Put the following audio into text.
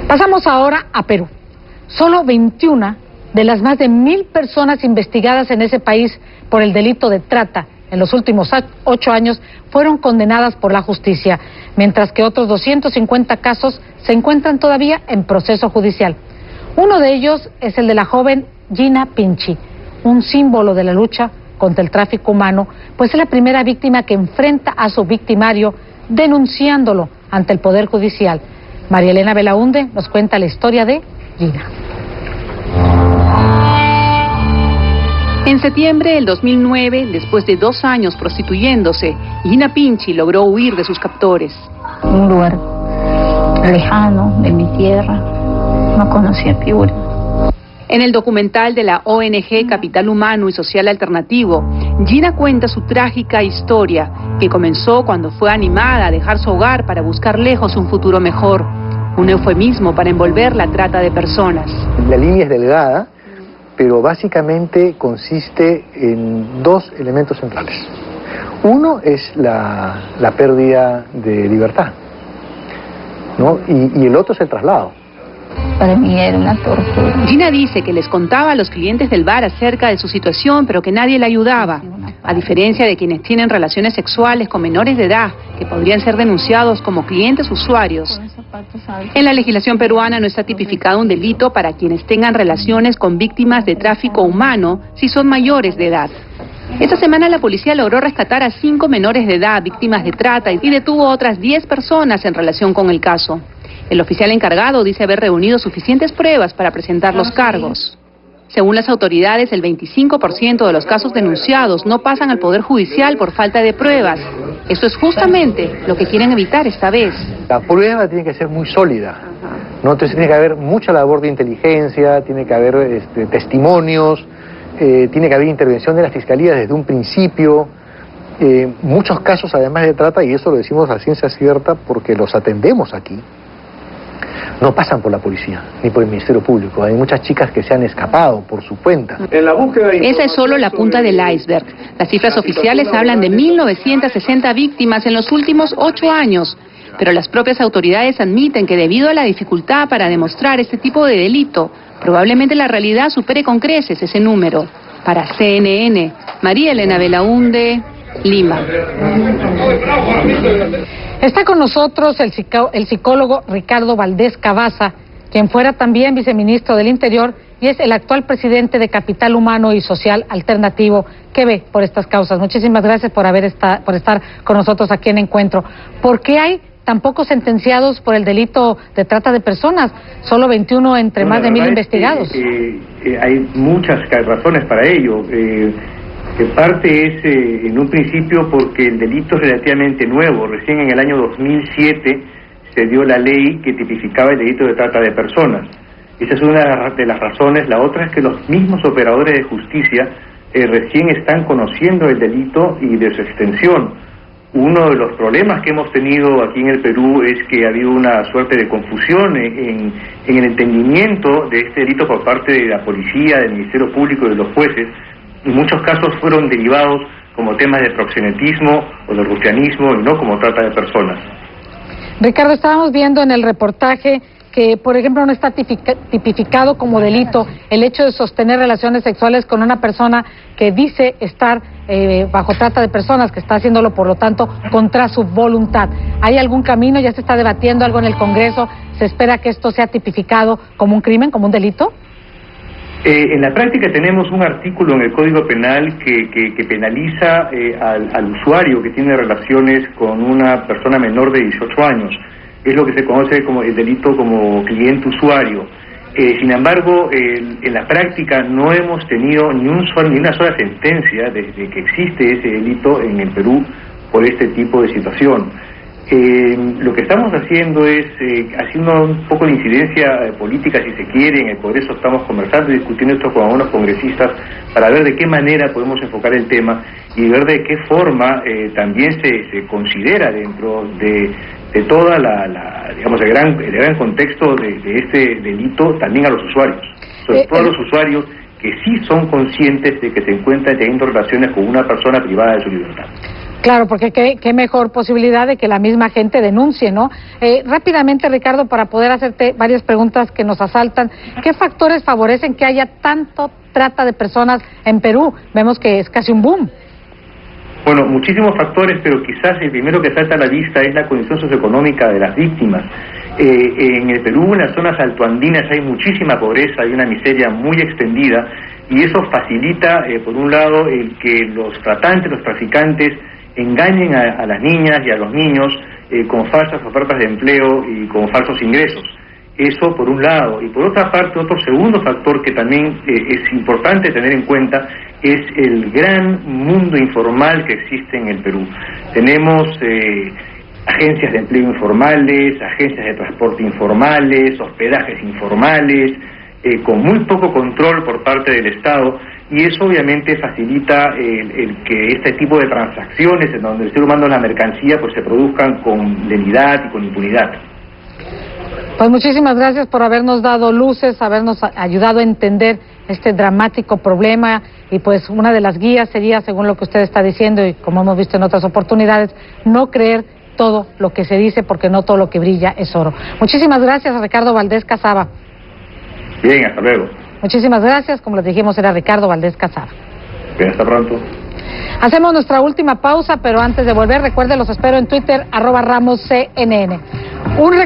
Pasamos ahora a Perú. Solo 21 de las más de 1000 personas investigadas en ese país por el delito de trata en los últimos 8 años fueron condenadas por la justicia, mientras que otros 250 casos se encuentran todavía en proceso judicial. Uno de ellos es el de la joven Gina Pinchi, un símbolo de la lucha contra el tráfico humano, pues es la primera víctima que enfrenta a su victimario denunciándolo ante el Poder Judicial. María Elena Belaúnde nos cuenta la historia de Gina. En septiembre del 2009, después de 2 años prostituyéndose, Gina Pinchi logró huir de sus captores. Un lugar lejano de mi tierra, no conocía Piura. En el documental de la ONG Capital Humano y Social Alternativo, Gina cuenta su trágica historia, que comenzó cuando fue animada a dejar su hogar para buscar lejos un futuro mejor, un eufemismo para envolver la trata de personas. La línea es delgada, pero básicamente consiste en 2 elementos centrales. Uno es la pérdida de libertad, ¿no? Y el otro es el traslado. Para mí era una tortura. Gina dice que les contaba a los clientes del bar acerca de su situación, pero que nadie la ayudaba, a diferencia de quienes tienen relaciones sexuales con menores de edad, que podrían ser denunciados como clientes usuarios. En la legislación peruana no está tipificado un delito para quienes tengan relaciones con víctimas de tráfico humano si son mayores de edad. Esta semana la policía logró rescatar a 5 menores de edad víctimas de trata y detuvo a otras 10 personas en relación con el caso. El oficial encargado dice haber reunido suficientes pruebas para presentar los cargos. Según las autoridades, el 25% de los casos denunciados no pasan al Poder Judicial por falta de pruebas. Eso es justamente lo que quieren evitar esta vez. La prueba tiene que ser muy sólida, ¿no? Entonces tiene que haber mucha labor de inteligencia, tiene que haber testimonios, tiene que haber intervención de la Fiscalía desde un principio. Muchos casos además de trata, y eso lo decimos a ciencia cierta porque los atendemos aquí, no pasan por la policía ni por el Ministerio Público. Hay muchas chicas que se han escapado por su cuenta. Esa es solo la punta del iceberg. Las cifras oficiales hablan de 1.960 víctimas en los últimos 8 años. Pero las propias autoridades admiten que debido a la dificultad para demostrar este tipo de delito, probablemente la realidad supere con creces ese número. Para CNN, María Elena Belaúnde, Lima. Está con nosotros el psicólogo Ricardo Valdés Cabaza, quien fuera también viceministro del Interior y es el actual presidente de Capital Humano y Social Alternativo, que ve por estas causas. Muchísimas gracias por estar con nosotros aquí en Encuentro. ¿Por qué hay tan pocos sentenciados por el delito de trata de personas? Solo 21 entre más de 1000 investigados. Hay muchas razones para ello. En parte es, en un principio, porque el delito es relativamente nuevo. Recién en el año 2007 se dio la ley que tipificaba el delito de trata de personas. Esa es una de las razones. La otra es que los mismos operadores de justicia recién están conociendo el delito y de su extensión. Uno de los problemas que hemos tenido aquí en el Perú es que ha habido una suerte de confusión en el entendimiento de este delito por parte de la policía, del Ministerio Público y de los jueces. En muchos casos fueron derivados como temas de proxenetismo o de rufianismo y no como trata de personas. Ricardo, estábamos viendo en el reportaje que, por ejemplo, no está tipificado como delito el hecho de sostener relaciones sexuales con una persona que dice estar bajo trata de personas, que está haciéndolo, por lo tanto, contra su voluntad. ¿Hay algún camino? ¿Ya se está debatiendo algo en el Congreso? ¿Se espera que esto sea tipificado como un crimen, como un delito? En la práctica tenemos un artículo en el Código Penal que penaliza al usuario que tiene relaciones con una persona menor de 18 años. Es lo que se conoce como el delito como cliente-usuario. Sin embargo, en la práctica no hemos tenido ni una sola sentencia desde que existe ese delito en el Perú por este tipo de situación. Lo que estamos haciendo es, haciendo un poco de incidencia política, si se quiere, en el Congreso estamos conversando y discutiendo esto con algunos congresistas para ver de qué manera podemos enfocar el tema y ver de qué forma también se considera dentro de toda digamos, el gran contexto de este delito también a los usuarios, sobre todo a los usuarios que sí son conscientes de que se encuentran teniendo relaciones con una persona privada de su libertad. Claro, porque qué mejor posibilidad de que la misma gente denuncie, ¿no? Rápidamente, Ricardo, para poder hacerte varias preguntas que nos asaltan, ¿qué factores favorecen que haya tanto trata de personas en Perú? Vemos que es casi un boom. Bueno, muchísimos factores, pero quizás el primero que salta a la vista es la condición socioeconómica de las víctimas. En el Perú, en las zonas altoandinas, hay muchísima pobreza, hay una miseria muy extendida, y eso facilita, por un lado, el que los tratantes, los traficantes, engañen a las niñas y a los niños con falsas ofertas de empleo y con falsos ingresos. Eso por un lado. Y por otra parte, otro segundo factor que también es importante tener en cuenta es el gran mundo informal que existe en el Perú. Tenemos agencias de empleo informales, agencias de transporte informales, hospedajes informales, con muy poco control por parte del Estado, y eso obviamente facilita el que este tipo de transacciones en donde el ser humano es la mercancía pues se produzcan con lenidad y con impunidad. Pues muchísimas gracias por habernos dado luces, habernos ayudado a entender este dramático problema, y pues una de las guías sería, según lo que usted está diciendo y como hemos visto en otras oportunidades, no creer todo lo que se dice, porque no todo lo que brilla es oro. Muchísimas gracias a Ricardo Valdés Casaba. Bien, hasta luego. Muchísimas gracias, como les dijimos, era Ricardo Valdés Casaba. Bien, hasta pronto. Hacemos nuestra última pausa, pero antes de volver, recuerden, los espero en Twitter, @RamosCNN.